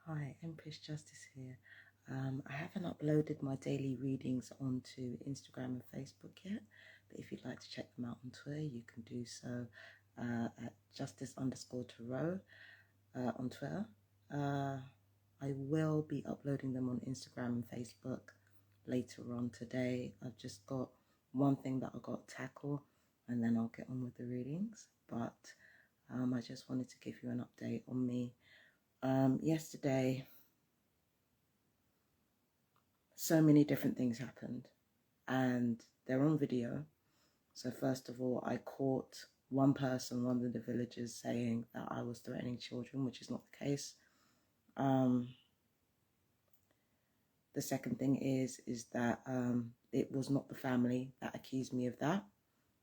Hi, Empress Justice here. I haven't uploaded my daily readings onto Instagram and Facebook yet, but if you'd like to check them out on Twitter, you can do so at justice_tarot on Twitter. I will be uploading them on Instagram and Facebook later on today. I've just got one thing that I've got to tackle and then I'll get on with the readings, but I just wanted to give you an update on me. Yesterday, so many different things happened and they're on video. So first of all, I caught one person, one of the villagers, saying that I was threatening children, which is not the case. The second thing is that it was not the family that accused me of that.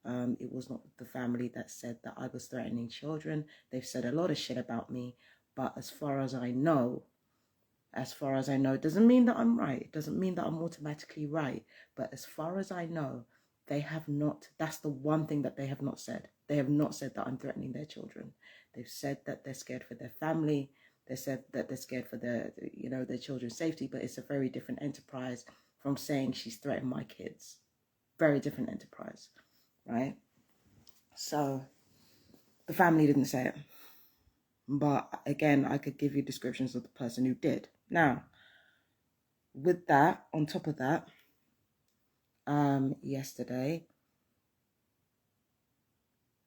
It was not the family that said that I was threatening children. They've said a lot of shit about me, but as far as I know, it doesn't mean that I'm right. It doesn't mean that I'm automatically right. But as far as I know, they have not, that's the one thing that they have not said. They have not said that I'm threatening their children. They've said that they're scared for their family. They said that they're scared for their children's safety, but it's a very different enterprise from saying she's threatened my kids. Very different enterprise, right? So the family didn't say it. But again, I could give you descriptions of the person who did. Now, with that, on top of that, yesterday,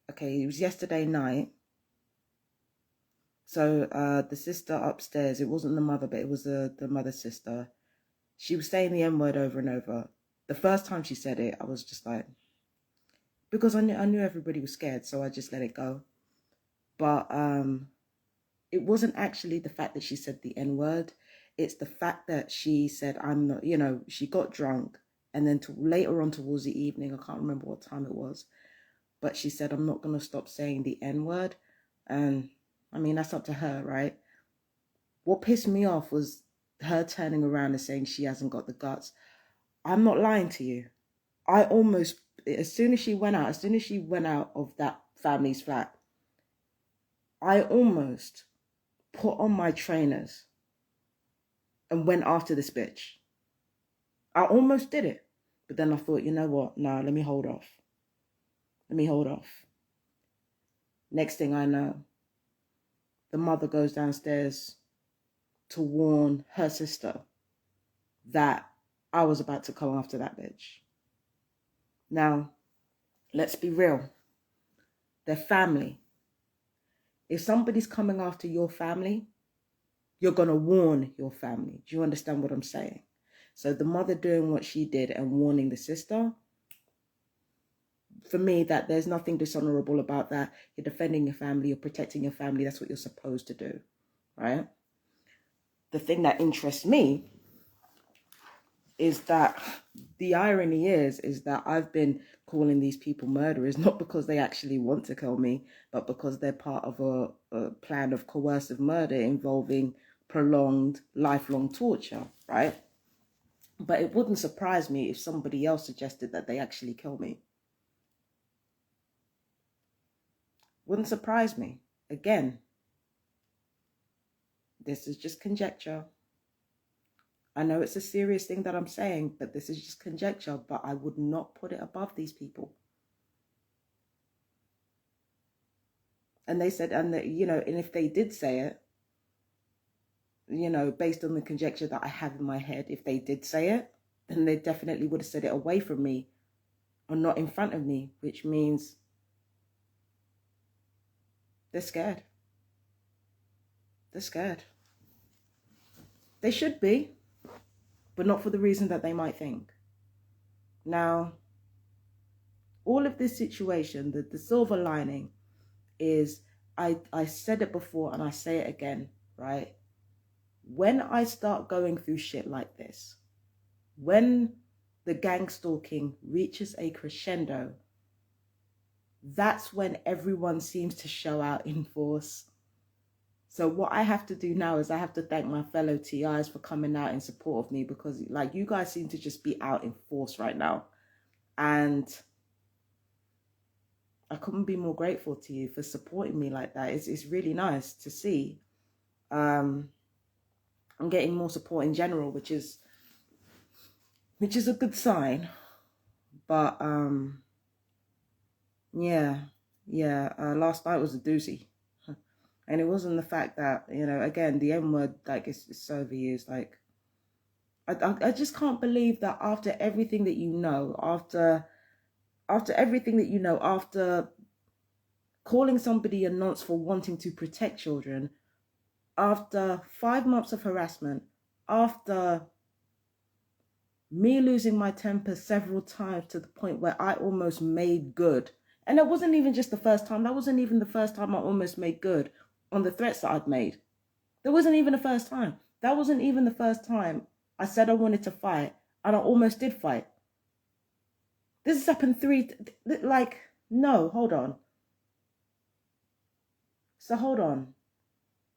it was yesterday night. So the sister upstairs, it wasn't the mother, but it was the mother's sister. She was saying the N-word over and over. The first time she said it, I was just like, because I knew everybody was scared, so I just let it go. But it wasn't actually the fact that she said the N-word. It's the fact that she said, I'm not, she got drunk. And then later on towards the evening, I can't remember what time it was, but she said, I'm not going to stop saying the N-word. And I mean, that's up to her, right? What pissed me off was her turning around and saying she hasn't got the guts. I'm not lying to you. I almost, as soon as she went out of that family's flat, I almost put on my trainers and went after this bitch. I almost did it. But then I thought, you know what? No, let me hold off. Next thing I know, the mother goes downstairs to warn her sister that I was about to come after that bitch. Now, let's be real. They're family. If somebody's coming after your family, you're going to warn your family. Do you understand what I'm saying? So the mother doing what she did and warning the sister, for me, that there's nothing dishonorable about that. You're defending your family, you're protecting your family. That's what you're supposed to do, right? The thing that interests me is that the irony is that I've been calling these people murderers, not because they actually want to kill me, but because they're part of a plan of coercive murder involving prolonged, lifelong torture, right? But it wouldn't surprise me if somebody else suggested that they actually kill me. Wouldn't surprise me. Again, this is just conjecture. I know it's a serious thing that I'm saying, but this is just conjecture, but I would not put it above these people. And they said, and if they did say it, based on the conjecture that I have in my head, if they did say it, then they definitely would have said it away from me or not in front of me, which means they're scared. They're scared. They should be, but not for the reason that they might think. Now, all of this situation, the silver lining is, I said it before and I say it again, right? When I start going through shit like this, when the gang stalking reaches a crescendo, that's when everyone seems to show out in force. So what I have to do now is I have to thank my fellow TIs for coming out in support of me, because you guys seem to just be out in force right now. And I couldn't be more grateful to you for supporting me like that. It's really nice to see. I'm getting more support in general, which is a good sign. But yeah, last night was a doozy. And it wasn't the fact that, again, the N word, like, it's so overused. Like, I just can't believe that after everything that you know, after everything that you know, after calling somebody a nonce for wanting to protect children, after 5 months of harassment, after me losing my temper several times to the point where I almost made good. And it wasn't even just the first time. That wasn't even the first time I almost made good on the threats that I'd made. That wasn't even the first time. That wasn't even the first time I said I wanted to fight, and I almost did fight. This has happened no, hold on. So hold on.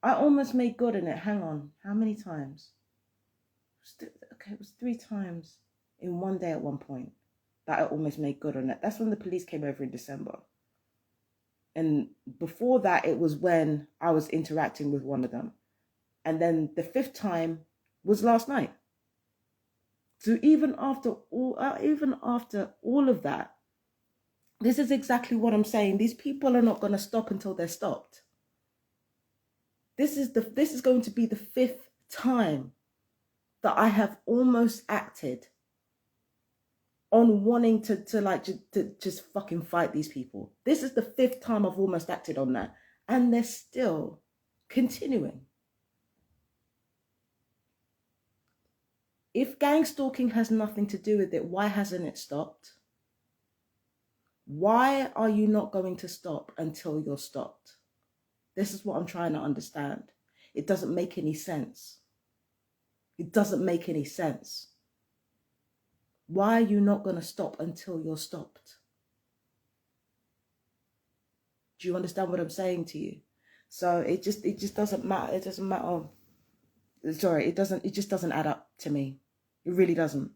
I almost made good in it. Hang on. How many times? Okay, it was 3 times in one day at one point that I almost made good on it. That's when the police came over in December. And before that, it was when I was interacting with one of them. And then the 5th time was last night. So even after all of that, this is exactly what I'm saying. These people are not going to stop until they're stopped. This is going to be the 5th time that I have almost acted on wanting to just fucking fight these people. This is the 5th time I've almost acted on that, and they're still continuing. If gang stalking has nothing to do with it, why hasn't it stopped? Why are you not going to stop until you're stopped? This is what I'm trying to understand. It doesn't make any sense. It doesn't make any sense. Why are you not going to stop until you're stopped? Do you understand what I'm saying to you? So it just doesn't matter. It doesn't matter. Sorry, it just doesn't add up to me. It really doesn't.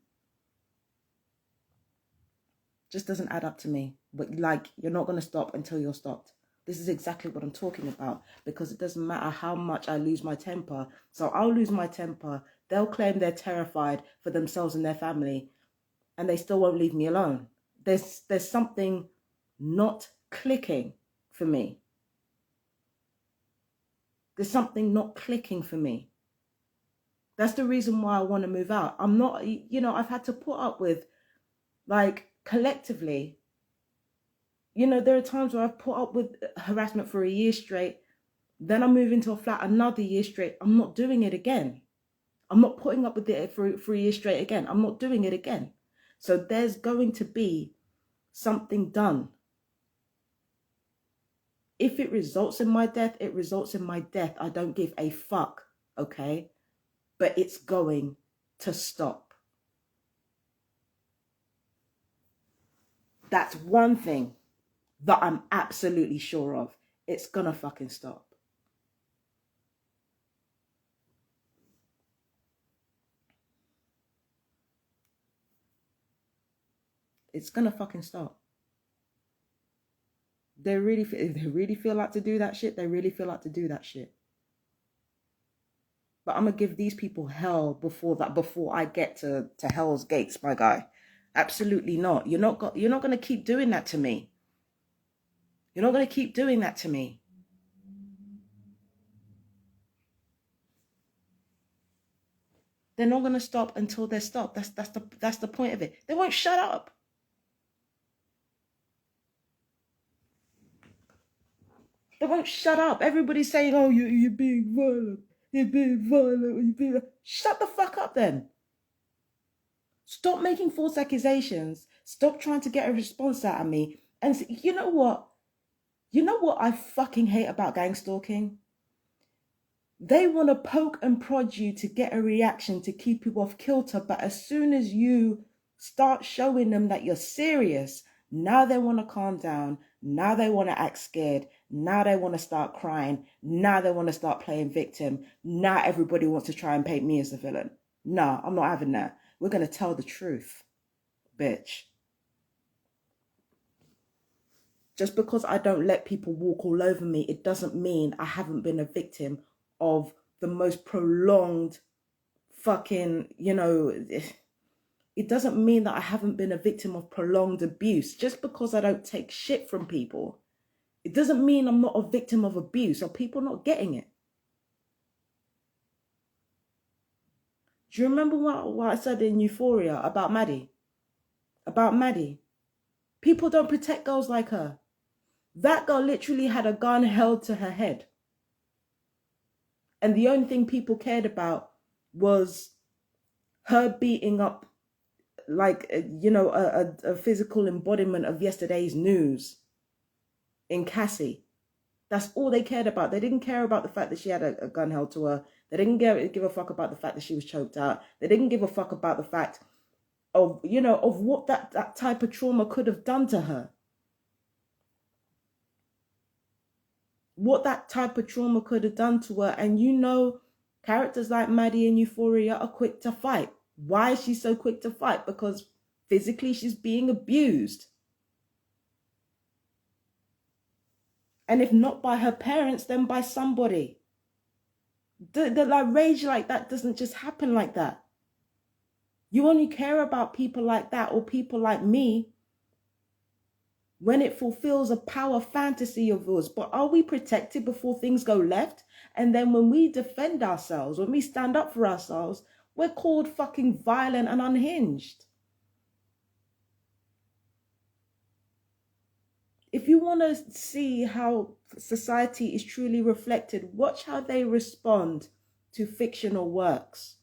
Just doesn't add up to me. But like, you're not going to stop until you're stopped. This is exactly what I'm talking about, because it doesn't matter how much I lose my temper. So I'll lose my temper. They'll claim they're terrified for themselves and their family, and they still won't leave me alone. There's something not clicking for me. There's something not clicking for me. That's the reason why I want to move out. I'm not, I've had to put up with, like, collectively, there are times where I've put up with harassment for a year straight. Then I move into a flat another year straight. I'm not doing it again. I'm not putting up with it for a year straight again. I'm not doing it again. So there's going to be something done. If it results in my death, it results in my death. I don't give a fuck, okay? But it's going to stop. That's one thing that I'm absolutely sure of. It's gonna fucking stop. It's gonna fucking stop. If they really feel like to do that shit, they really feel like to do that shit. But I'm gonna give these people hell before I get to hell's gates, my guy. Absolutely not. You're not gonna keep doing that to me. You're not gonna keep doing that to me. They're not gonna stop until they're stopped. That's the point of it. They won't shut up. They won't shut up. Everybody's saying, "Oh, you're being violent. You're being violent. You're being..." Shut the fuck up then. Stop making false accusations. Stop trying to get a response out of me. And you know what? You know what I fucking hate about gang stalking? They want to poke and prod you to get a reaction to keep you off kilter. But as soon as you start showing them that you're serious, now they want to calm down. Now they want to act scared. Now they want to start crying. Now they want to start playing victim. Now everybody wants to try and paint me as the villain. No, I'm not having that. We're going to tell the truth, bitch. Just because I don't let people walk all over me, it doesn't mean I haven't been a victim of the most prolonged fucking, it doesn't mean that I haven't been a victim of prolonged abuse. Just because I don't take shit from people, it doesn't mean I'm not a victim of abuse. Are people not getting it? Do you remember what I said in Euphoria about Maddie? About Maddie. People don't protect girls like her. That girl literally had a gun held to her head. And the only thing people cared about was her beating up, like, a physical embodiment of yesterday's news in Cassie. That's all they cared about. They didn't care about the fact that she had a gun held to her. They didn't give a fuck about the fact that she was choked out. They didn't give a fuck about the fact of what that type of trauma could have done to her. What that type of trauma could have done to her. And characters like Maddie in Euphoria are quick to fight. Why is she so quick to fight? Because physically she's being abused. And if not by her parents, then by somebody. The rage like that doesn't just happen like that. You only care about people like that or people like me when it fulfills a power fantasy of yours. But are we protected before things go left? And then when we defend ourselves, when we stand up for ourselves, we're called fucking violent and unhinged. If you want to see how society is truly reflected, watch how they respond to fictional works.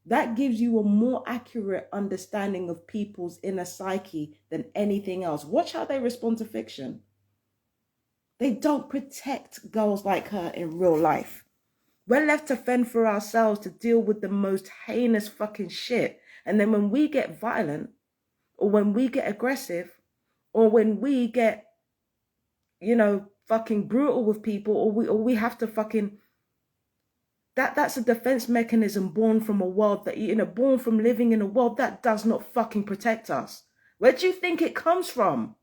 That gives you a more accurate understanding of people's inner psyche than anything else. Watch how they respond to fiction. They don't protect girls like her in real life. We're left to fend for ourselves, to deal with the most heinous fucking shit. And then when we get violent, or when we get aggressive, or when we get, fucking brutal with people, or we have to fucking... That's a defense mechanism born from a world that, born from living in a world that does not fucking protect us. Where do you think it comes from?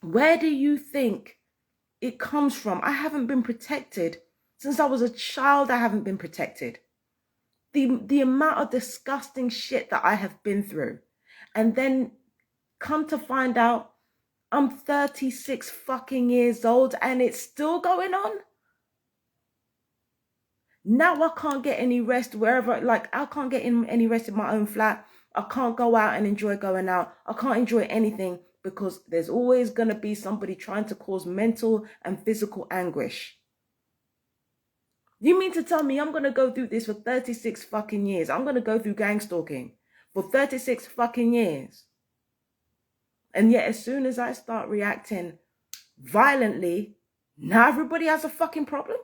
Where do you think it comes from? I haven't been protected. Since I was a child, I haven't been protected. The amount of disgusting shit that I have been through. And then come to find out, I'm 36 fucking years old and it's still going on. Now I can't get any rest wherever, I can't get any rest in my own flat. I can't go out and enjoy going out. I can't enjoy anything because there's always going to be somebody trying to cause mental and physical anguish. You mean to tell me I'm going to go through this for 36 fucking years? I'm going to go through gang stalking for 36 fucking years. And yet as soon as I start reacting violently, now everybody has a fucking problem?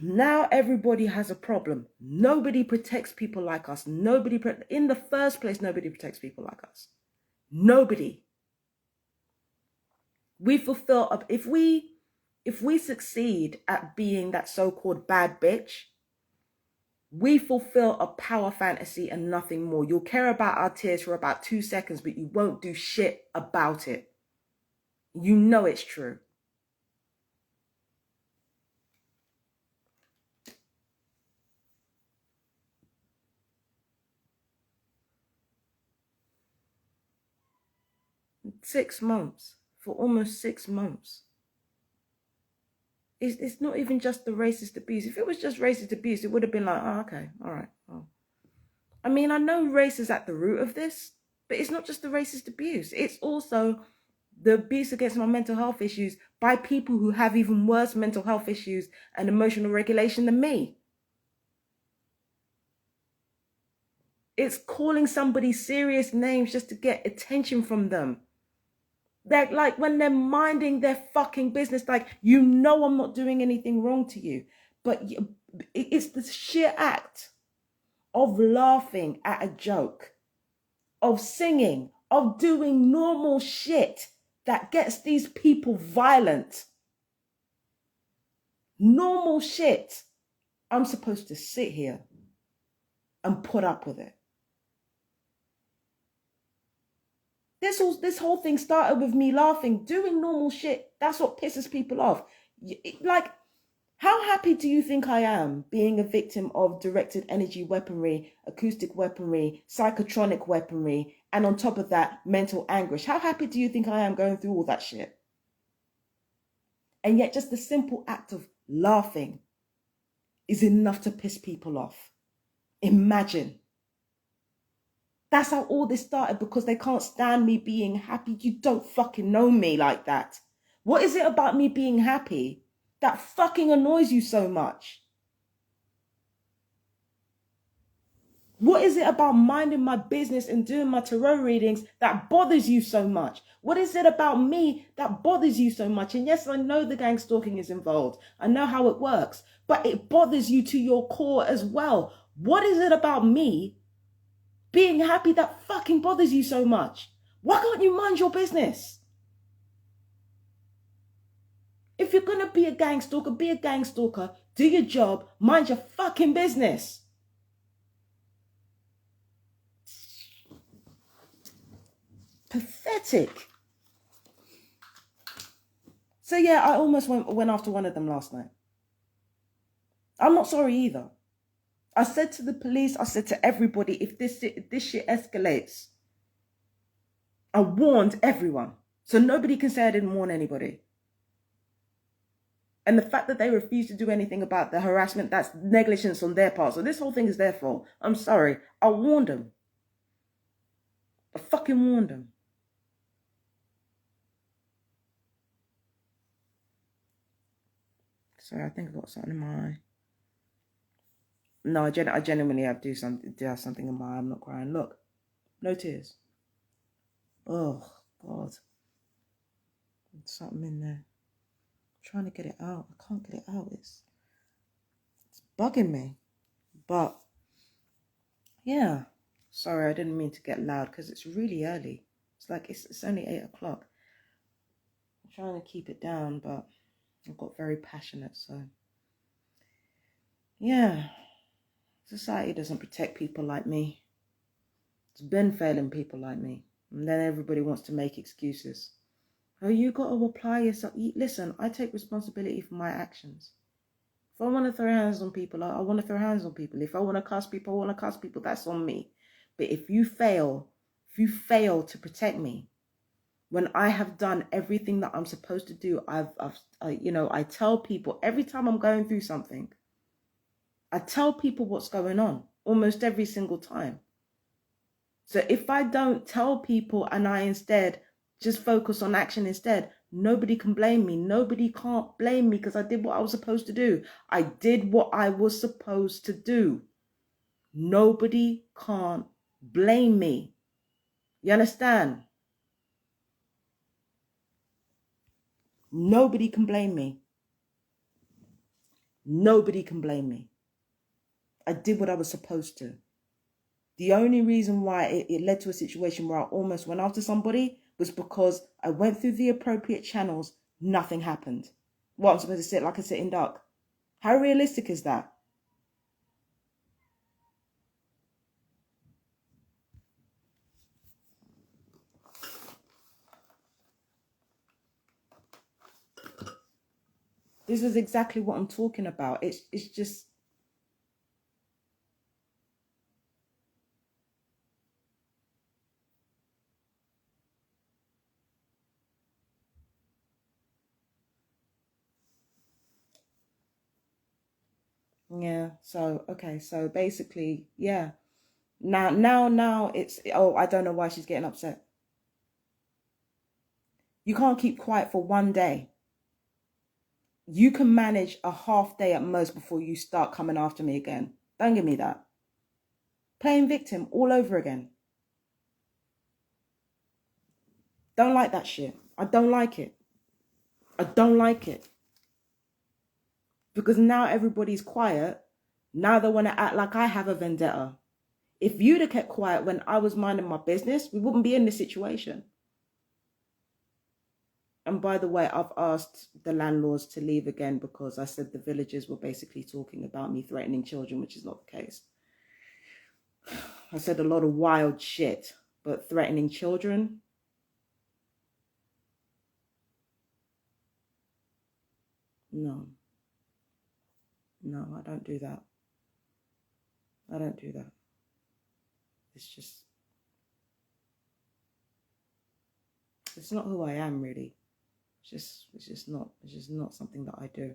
Now everybody has a problem. Nobody protects people like us. In the first place, nobody protects people like us. Nobody. We fulfill, if we succeed at being that so-called bad bitch, we fulfill a power fantasy and nothing more. You'll care about our tears for about 2 seconds, but you won't do shit about it. You know it's true. For almost 6 months. It's not even just the racist abuse. If it was just racist abuse, it would have been like, oh, okay, all right. Oh. I mean, I know race is at the root of this, but it's not just the racist abuse. It's also the abuse against my mental health issues by people who have even worse mental health issues and emotional regulation than me. It's calling somebody serious names just to get attention from them. They're like, when they're minding their fucking business, like, I'm not doing anything wrong to you. But it's the sheer act of laughing at a joke, of singing, of doing normal shit that gets these people violent. Normal shit. I'm supposed to sit here and put up with it. This whole thing started with me laughing, doing normal shit. That's what pisses people off. Like, how happy do you think I am being a victim of directed energy weaponry, acoustic weaponry, psychotronic weaponry, and on top of that, mental anguish? How happy do you think I am going through all that shit? And yet just the simple act of laughing is enough to piss people off. Imagine. That's how all this started, because they can't stand me being happy. You don't fucking know me like that. What is it about me being happy that fucking annoys you so much? What is it about minding my business and doing my tarot readings that bothers you so much? What is it about me that bothers you so much? And yes, I know the gang stalking is involved. I know how it works, but it bothers you to your core as well. What is it about me being happy that fucking bothers you so much? Why can't you mind your business? If you're going to be a gang stalker, be a gang stalker. Do your job. Mind your fucking business. Pathetic. So yeah, I almost went after one of them last night. I'm not sorry either. I said to the police, I said to everybody, if this shit escalates, I warned everyone. So nobody can say I didn't warn anybody. And the fact that they refuse to do anything about the harassment, that's negligence on their part. So this whole thing is their fault. I'm sorry. I warned them. I fucking warned them. Sorry, I think I've got something in my eye. No, I genuinely do have something in my eye. I'm not crying. Look, no tears. Oh, God. There's something in there. I'm trying to get it out. I can't get it out. It's bugging me. But, yeah. Sorry, I didn't mean to get loud because it's really early. It's like it's only 8 o'clock. I'm trying to keep it down, but I got very passionate, so. Yeah. Society doesn't protect people like me. It's been failing people like me. And then everybody wants to make excuses. Oh, you got to apply yourself. Listen, I take responsibility for my actions. If I want to throw hands on people, I want to throw hands on people. If I want to cuss people, I want to cuss people. That's on me. But if you fail to protect me, when I have done everything that I'm supposed to do, I tell people every time I'm going through something, I tell people what's going on almost every single time. So if I don't tell people and I instead just focus on action instead, nobody can blame me. Nobody can't blame me because I did what I was supposed to do. I did what I was supposed to do. Nobody can't blame me. You understand? Nobody can blame me. Nobody can blame me. I did what I was supposed to. The only reason why it led to a situation where I almost went after somebody was because I went through the appropriate channels, nothing happened. What, I'm supposed to sit like a sitting duck? How realistic is that? This is exactly what I'm talking about. It's just... Yeah, so, okay, so basically, yeah. Now it's, oh, I don't know why she's getting upset. You can't keep quiet for one day. You can manage a half day at most before you start coming after me again. Don't give me that. Playing victim all over again. Don't like that shit. I don't like it. I don't like it. Because now everybody's quiet. Now they want to act like I have a vendetta. If you'd have kept quiet when I was minding my business, we wouldn't be in this situation. And by the way, I've asked the landlords to leave again because I said the villagers were basically talking about me threatening children, which is not the case. I said a lot of wild shit, but threatening children, No. No, I don't do that. I don't do that. It's not who I am, really. It's just not something that I do.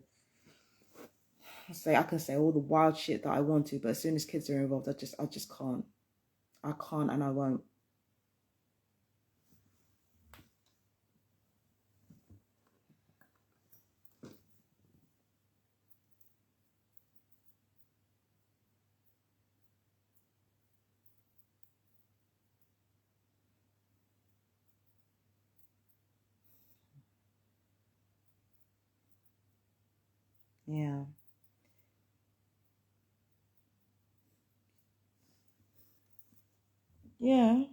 I can say all the wild shit that I want to, but as soon as kids are involved, I just can't. I can't and I won't. Yeah. Yeah.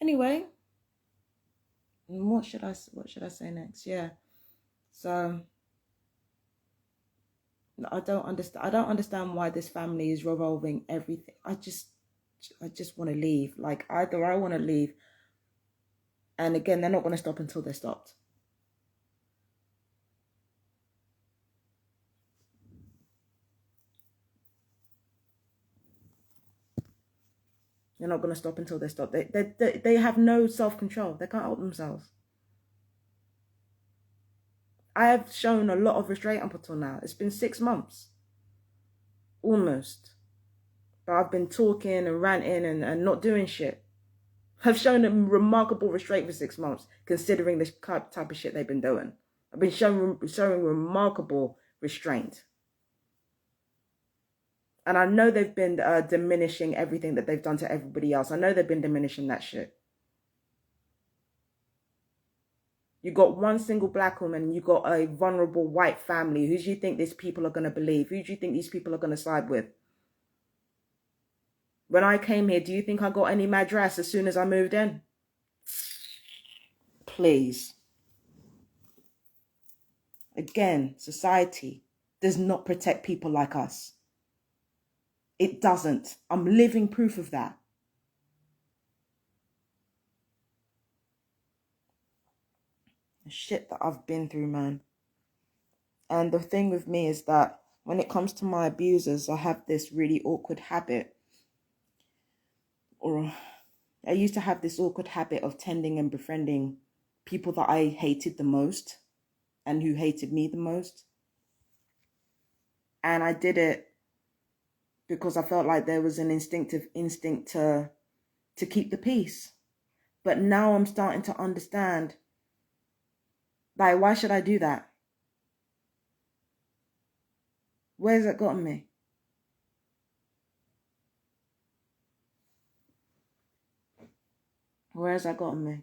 Anyway, what should I say next? Yeah. So I don't understand why this family is revolving everything. I just want to leave. Like, either I want to leave, and again, they're not going to stop until they're stopped. They're not going to stop until they're stopped. They have no self-control. They can't help themselves. I have shown a lot of restraint up until now. It's been 6 months. Almost. But I've been talking and ranting and not doing shit. I've shown a remarkable restraint for 6 months, considering the type of shit they've been doing. I've been showing remarkable restraint. And I know they've been diminishing everything that they've done to everybody else. I know they've been diminishing that shit. You got one single black woman, you got a vulnerable white family. Who do you think these people are going to believe? Who do you think these people are going to side with? When I came here, do you think I got any madras as soon as I moved in? Please. Again, society does not protect people like us. It doesn't. I'm living proof of that. The shit that I've been through, man. And the thing with me is that when it comes to my abusers, I have this really awkward habit. Or I used to have this awkward habit of tending and befriending people that I hated the most and who hated me the most. And I did it because I felt like there was an instinctive instinct to keep the peace. But now I'm starting to understand, like, why should I do that? Where's that gotten me? Where has that gotten me?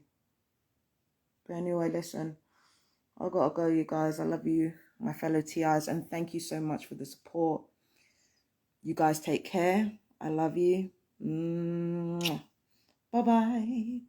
But anyway, listen, I gotta go, you guys. I love you, my fellow TIs, and thank you so much for the support. You guys take care. I love you. Bye-bye.